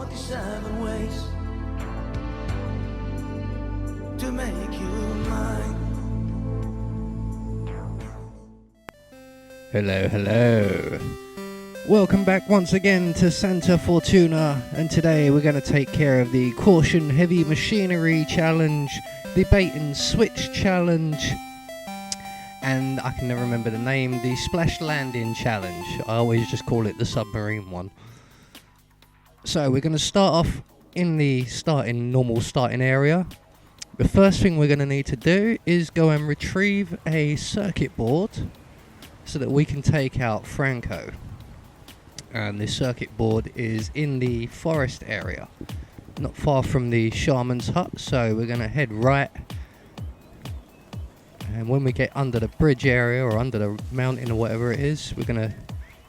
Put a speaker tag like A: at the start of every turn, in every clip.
A: 47 ways to make you mine.
B: Hello, hello. Welcome back once again to Santa Fortuna, and today we're going to take care of the Caution Heavy Machinery Challenge, the Bait and Switch Challenge, and I can never remember the name, the Splash Landing Challenge. I always just call it the submarine one. So we're going to start off in the normal starting area. The first thing we're going to need to do is go and retrieve a circuit board so that we can take out Franco. And this circuit board is in the forest area, not far from the shaman's hut, so we're going to head right, and when we get under the bridge area or under the mountain or whatever it is, we're going to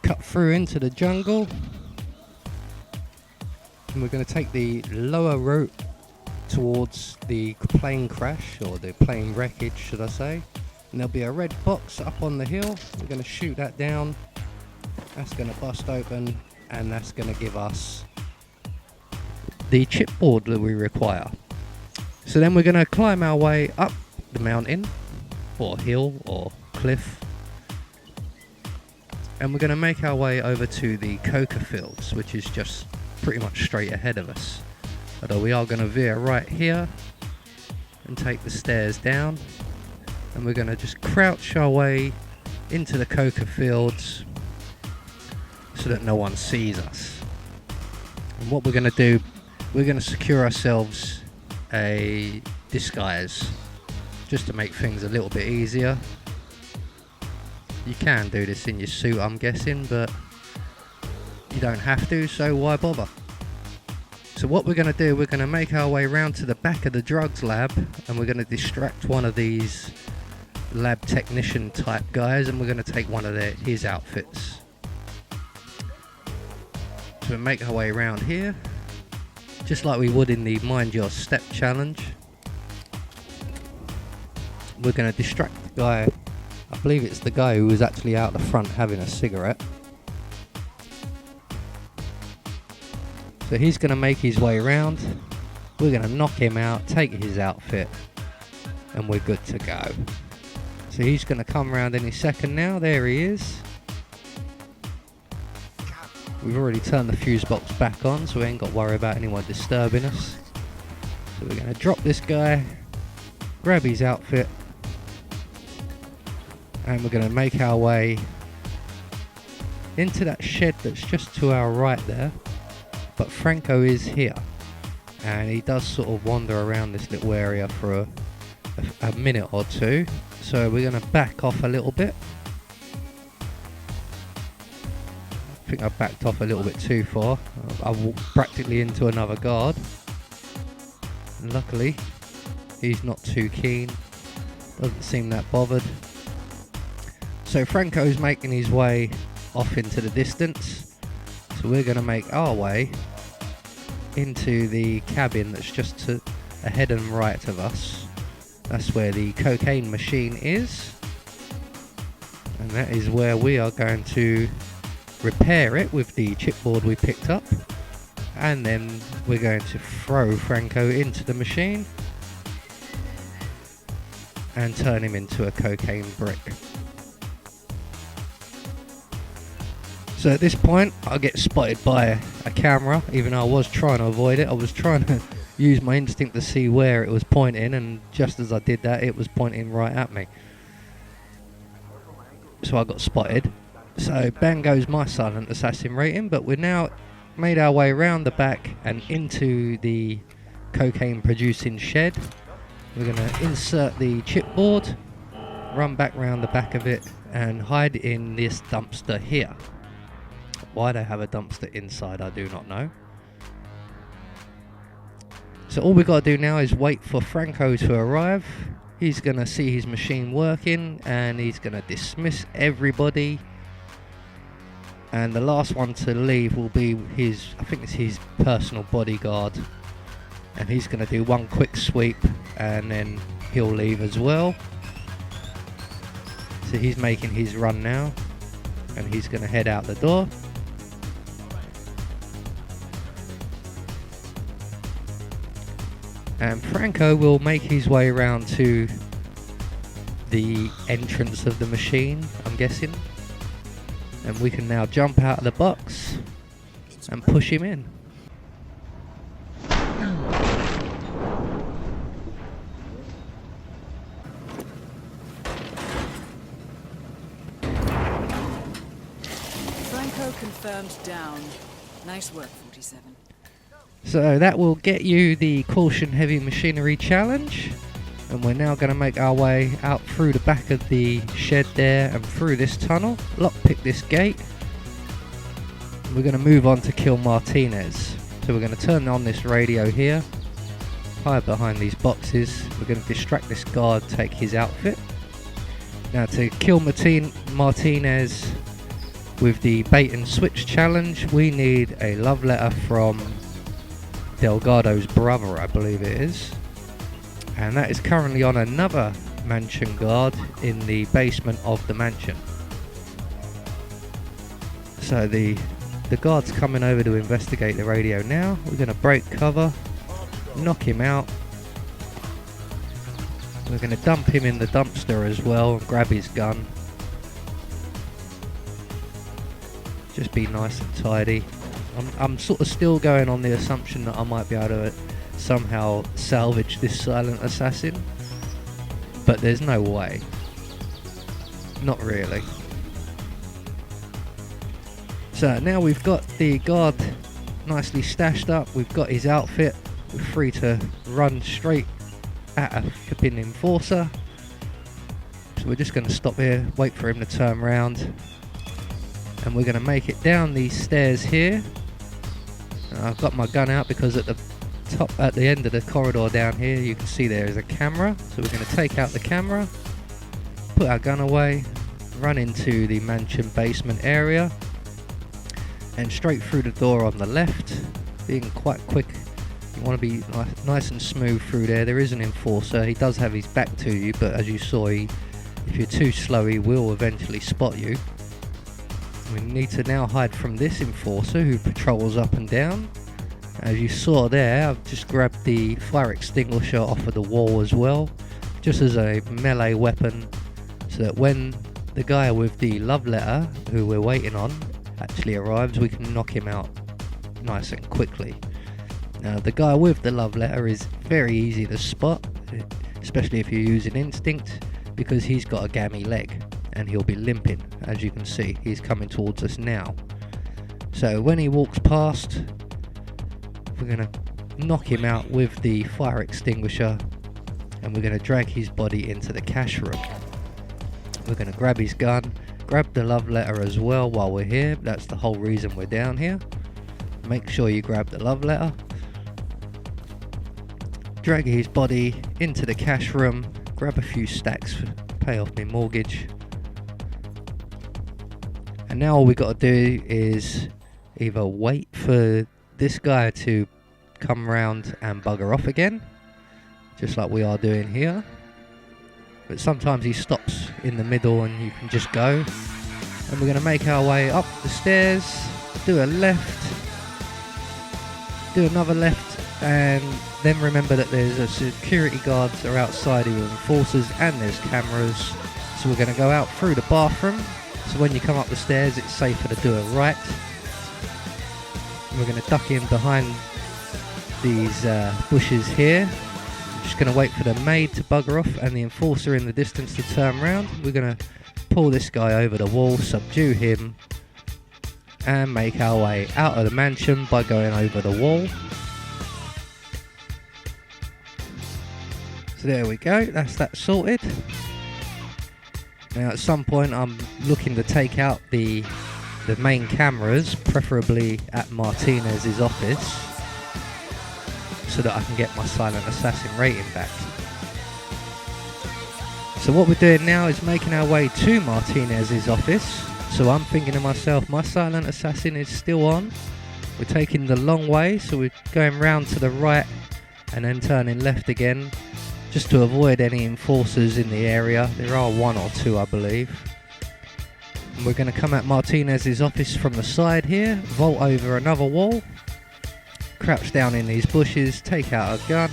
B: cut through into the jungle, and we're going to take the lower route towards the plane crash, or the plane wreckage should I say, and there'll be a red box up on the hill. We're going to shoot that down. That's going to bust open, and that's going to give us the chipboard that we require. So then we're going to climb our way up the mountain, or hill, or cliff, and we're going to make our way over to the coca fields, which is just pretty much straight ahead of us. Although we are going to veer right here and take the stairs down, and we're going to just crouch our way into the coca fields so that no one sees us. And what we're going to do, we're going to secure ourselves a disguise just to make things a little bit easier. You can do this in your suit, I'm guessing, but you don't have to, so why bother? So what we're going to do, we're going to make our way around to the back of the drugs lab, and we're going to distract one of these lab technician type guys, and we're going to take one of his outfits. So we make our way around here, just like we would in the Mind Your Step challenge. We're going to distract the guy, I believe it's the guy who was actually out the front having a cigarette. So he's going to make his way around, we're going to knock him out, take his outfit, and we're good to go. So he's going to come around any second now, there he is. We've already turned the fuse box back on, so we ain't got to worry about anyone disturbing us. So we're going to drop this guy, grab his outfit, and we're going to make our way into that shed that's just to our right there. But Franco is here, and he does sort of wander around this little area for a minute or two. So we're going to back off a little bit. I think I backed off a little bit too far. I walked practically into another guard. And luckily, he's not too keen. Doesn't seem that bothered. So Franco's making his way off into the distance. So we're going to make our way into the cabin that's just ahead and right of us. That's where the cocaine machine is. And that is where we are going to repair it with the chipboard we picked up, and then we're going to throw Franco into the machine and turn him into a cocaine brick. So at this point I get spotted by a camera, even though I was trying to avoid it. I was trying to use my instinct to see where it was pointing, and just as I did that, it was pointing right at me. So I got spotted. So bang goes my silent assassin rating, but we're now made our way around the back and into the cocaine producing shed. We're going to insert the chipboard, run back round the back of it, and hide in this dumpster here. Why they have a dumpster inside, I do not know. So all we've got to do now is wait for Franco to arrive. He's going to see his machine working, and he's going to dismiss everybody. And the last one to leave will be I think it's his personal bodyguard. And he's going to do one quick sweep, and then he'll leave as well. So he's making his run now, and he's going to head out the door. And Franco will make his way around to the entrance of the machine, I'm guessing. And we can now jump out of the box and push him in.
C: Franco confirmed down. Nice work, 47.
B: So that will get you the Cation Heavy Machinery Challenge. And we're now going to make our way out through the back of the shed there and through this tunnel. Lockpick this gate. We're going to move on to kill Martinez. So we're going to turn on this radio here. Hide behind these boxes. We're going to distract this guard, take his outfit. Now to kill Martinez with the bait and switch challenge, we need a love letter from Delgado's brother, I believe it is. And that is currently on another mansion guard in the basement of the mansion. So the guard's coming over to investigate the radio now. We're going to break cover, knock him out. We're going to dump him in the dumpster as well, grab his gun. Just be nice and tidy. I'm sort of still going on the assumption that I might be able to somehow salvage this silent assassin, but there's no way. Not really. So now we've got the guard nicely stashed up, we've got his outfit, we're free to run straight at a flipping enforcer. So we're just going to stop here, wait for him to turn around, and we're going to make it down these stairs here. I've got my gun out because at the end of the corridor down here you can see there is a camera, so we're going to take out the camera, put our gun away, run into the mansion basement area and straight through the door on the left, being quite quick. You want to be nice and smooth through there. There is an enforcer, he does have his back to you, but as you saw, if you're too slow he will eventually spot you. We need to now hide from this enforcer who patrols up and down. As you saw there, I've just grabbed the fire extinguisher off of the wall as well, just as a melee weapon, so that when the guy with the love letter, who we're waiting on, actually arrives, we can knock him out nice and quickly. Now the guy with the love letter is very easy to spot, especially if you're using instinct, because he's got a gammy leg and he'll be limping. As you can see, he's coming towards us now. So when he walks past, we're going to knock him out with the fire extinguisher and we're going to drag his body into the cash room. We're going to grab his gun, grab the love letter as well while we're here. That's the whole reason we're down here. Make sure you grab the love letter. Drag his body into the cash room, grab a few stacks, pay off my mortgage. And now all we got to do is either wait for this guy to come round and bugger off again, just like we are doing here. But sometimes he stops in the middle and you can just go. And we're going to make our way up the stairs, do a left, do another left, and then remember that there's a security guards are outside here with enforcers and there's cameras. So we're going to go out through the bathroom. So when you come up the stairs, it's safer to do a right. We're going to duck in behind these bushes here. I'm just going to wait for the maid to bugger off and the enforcer in the distance to turn around. We're going to pull this guy over the wall, subdue him, and make our way out of the mansion by going over the wall. So there we go, that's that sorted. Now at some point I'm looking to take out the main cameras, preferably at Martinez's office, so that I can get my silent assassin rating back. So what we're doing now is making our way to Martinez's office. So I'm thinking to myself, my silent assassin is still on. We're taking the long way, so we're going round to the right and then turning left again, just to avoid any enforcers in the area. There are one or two, I believe. And we're going to come at Martinez's office from the side here, vault over another wall, crouch down in these bushes, take out a gun,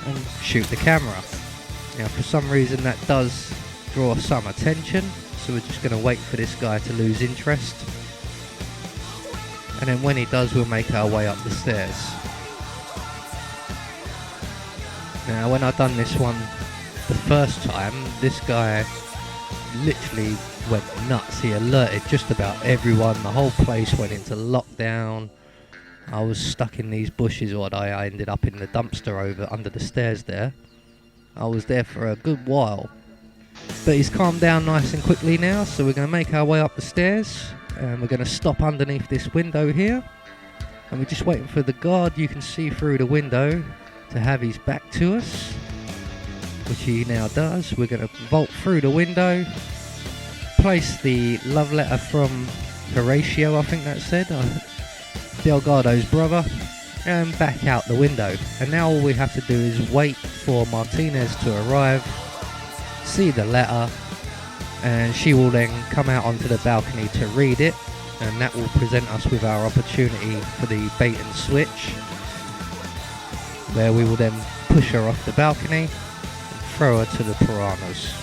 B: and shoot the camera. Now for some reason that does draw some attention, so we're just going to wait for this guy to lose interest, and then when he does we'll make our way up the stairs. Now when I done this one the first time, this guy literally went nuts. He alerted just about everyone, the whole place went into lockdown. I was stuck in these bushes, or I ended up in the dumpster over under the stairs there. I was there for a good while, but he's calmed down nice and quickly now, so we're going to make our way up the stairs, and we're going to stop underneath this window here, and we're just waiting for the guard. You can see through the window to have his back to us, which he now does. We're going to vault through the window, place the love letter from Horatio, I think that said, Delgado's brother, and back out the window. And now all we have to do is wait for Martinez to arrive, see the letter, and she will then come out onto the balcony to read it, and that will present us with our opportunity for the bait and switch, where we will then push her off the balcony and throw her to the piranhas.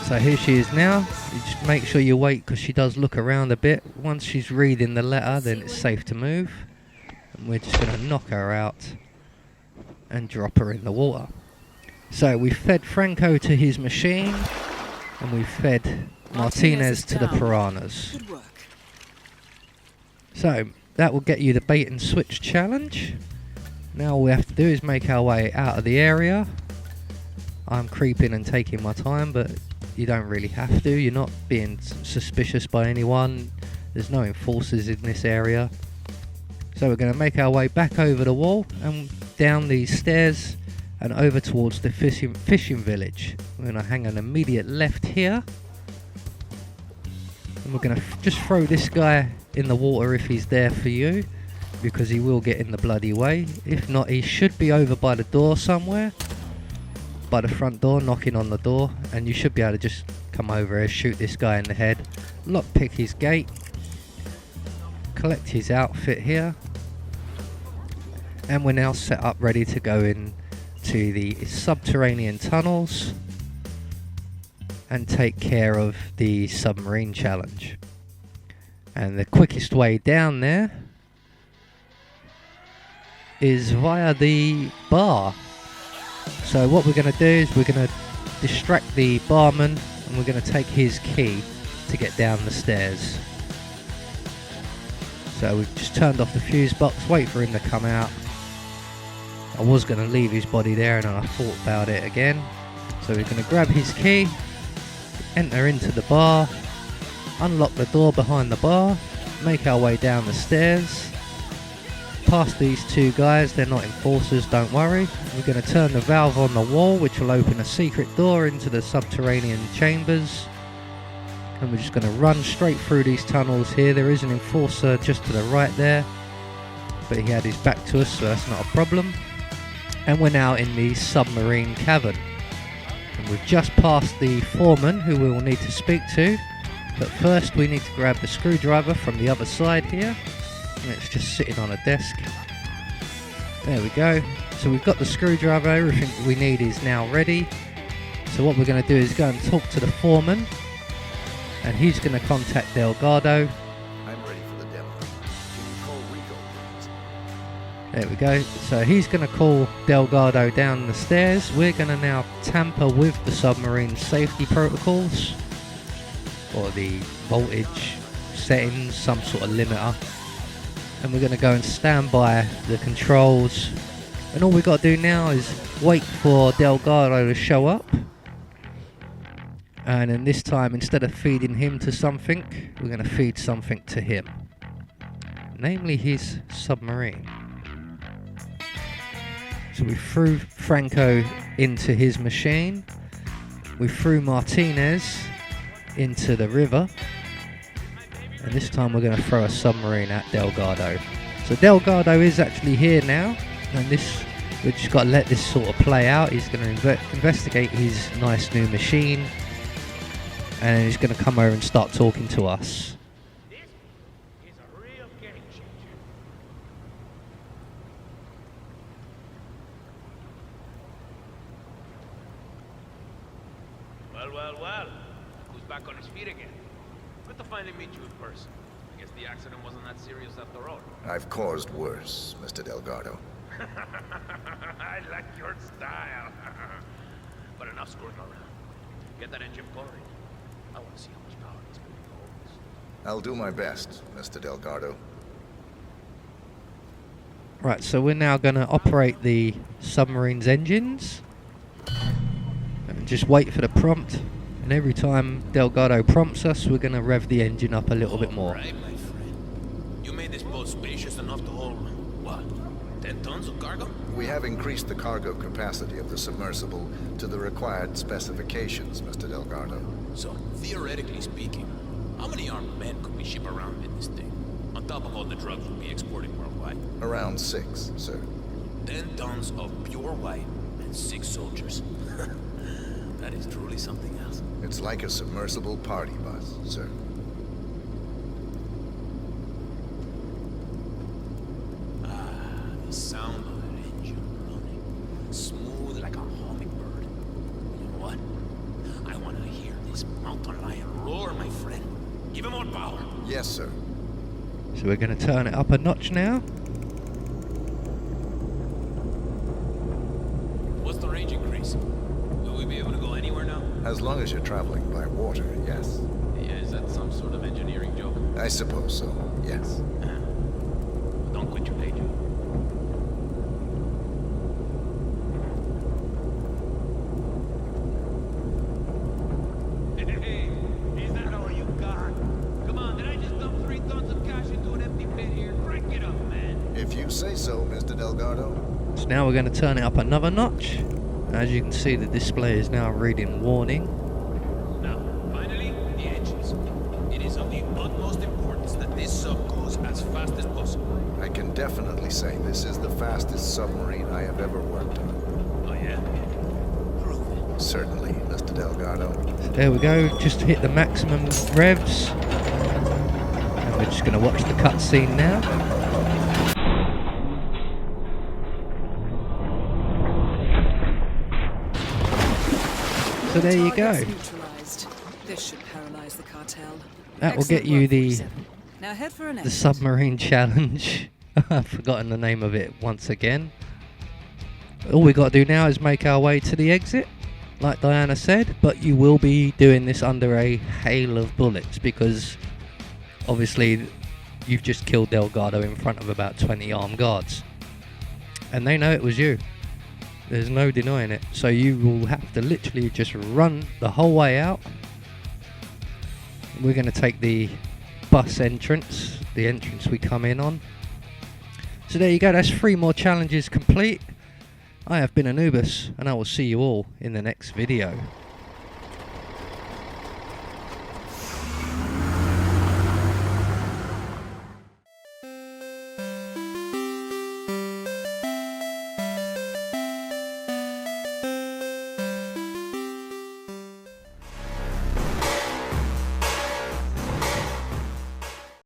B: So here she is now. You just make sure you wait, because she does look around a bit. Once she's reading the letter, then it's safe to move. And we're just going to knock her out and drop her in the water. So we fed Franco to his machine, and we fed Martinez to the piranhas.
C: Good work.
B: So that will get you the bait and switch challenge. Now all we have to do is make our way out of the area. I'm creeping and taking my time, but you don't really have to. You're not being suspicious by anyone. There's no enforcers in this area. So we're going to make our way back over the wall and down these stairs and over towards the fishing village. We're going to hang an immediate left here. And we're going to just throw this guy in the water if he's there for you, because he will get in the bloody way. If not, he should be over by the door somewhere, by the front door, knocking on the door, and you should be able to just come over here, shoot this guy in the head, lockpick his gate, collect his outfit here, and we're now set up ready to go in to the subterranean tunnels and take care of the submarine challenge. And the quickest way down there is via the bar. So what we're going to do is we're going to distract the barman, and we're going to take his key to get down the stairs. So we've just turned off the fuse box, wait for him to come out. I was going to leave his body there, and then I thought about it again. So we're going to grab his key, enter into the bar, unlock the door behind the bar, make our way down the stairs, past these two guys. They're not enforcers, don't worry. We're going to turn the valve on the wall, which will open a secret door into the subterranean chambers, and we're just going to run straight through these tunnels here. There is an enforcer just to the right there, but he had his back to us, so that's not a problem. And we're now in the submarine cavern, and we've just passed the foreman, who we will need to speak to. But first we need to grab the screwdriver from the other side here, and it's just sitting on a desk. There we go. So we've got the screwdriver, everything we need is now ready. So what we're going to do is go and talk to the foreman, and he's going to contact Delgado.
D: I'm ready for the demo. Can you call Rico, please?
B: There we go. So he's going to call Delgado down the stairs. We're going to now tamper with the submarine safety protocols, or the voltage settings, some sort of limiter. And we're going to go and stand by the controls. And all we've got to do now is wait for Delgado to show up. And then this time, instead of feeding him to something, we're going to feed something to him. Namely his submarine. So we threw Franco into his machine. We threw Martinez into the river. And this time we're going to throw a submarine at Delgado. So Delgado is actually here now. And we've just got to let this sort of play out. He's going to investigate his nice new machine. And he's going to come over and start talking to us.
E: This is a real game changer. to finally meet you in person. I guess the accident wasn't that serious after all.
D: I've caused worse, Mr. Delgado.
E: I like your style. But enough screwing around. Get that engine going. I want to see how much power this building holds.
D: I'll do my best, Mr. Delgado.
B: Right, so we're now going to operate the submarine's engines. And just wait for the prompt. And every time Delgado prompts us, we're going to rev the engine up a little bit more.
E: Right, my friend. You made this boat spacious enough to hold, what, 10 tons of cargo?
D: We have increased the cargo capacity of the submersible to the required specifications, Mr. Delgado.
E: So, theoretically speaking, how many armed men could we ship around in this thing? On top of all the drugs we'll be exporting worldwide.
D: Around 6, sir.
E: 10 tons of pure white and 6 soldiers. That is truly something else.
D: It's like a submersible party bus, sir.
E: The sound of an engine running, smooth like a hummingbird. You know what? I want to hear this mountain lion roar, my friend. Give him more power.
D: Yes, sir.
B: So we're going to turn it up a notch now.
E: What's the range increase? Will we be able to go anywhere now?
D: As long as you're traveling by water, yes.
E: Yeah, is that some sort of engineering joke?
D: I suppose so, yes.
E: Don't quit your day job. Hey, is that all you got? Come on, did I just dump 3 tons of cash into an empty pit here? Crank it up, man.
D: If you say so, Mr. Delgado.
B: So now we're going to turn it up another notch. As you can see, the display is now reading warning.
E: Now, finally, the engines. It is of the utmost importance that this sub goes as fast as possible.
D: I can definitely say this is the fastest submarine I have ever worked on.
E: Oh, yeah? Prove it.
D: Certainly, Mr. Delgado.
B: There we go, just hit the maximum revs. And we're just going to watch the cutscene now. So there you go.
C: Neutralized. This should paralyze the cartel.
B: That will get you the
C: Now head for an
B: the
C: exit.
B: submarine challenge. I've forgotten the name of it once again. All we got to do now is make our way to the exit, like Diana said, but you will be doing this under a hail of bullets because obviously you've just killed Delgado in front of about 20 armed guards. And they know it was you. There's no denying it. So you will have to literally just run the whole way out. We're going to take the bus entrance, the entrance we come in on. So there you go, that's 3 more challenges complete. I have been Anubis, and I will see you all in the next video.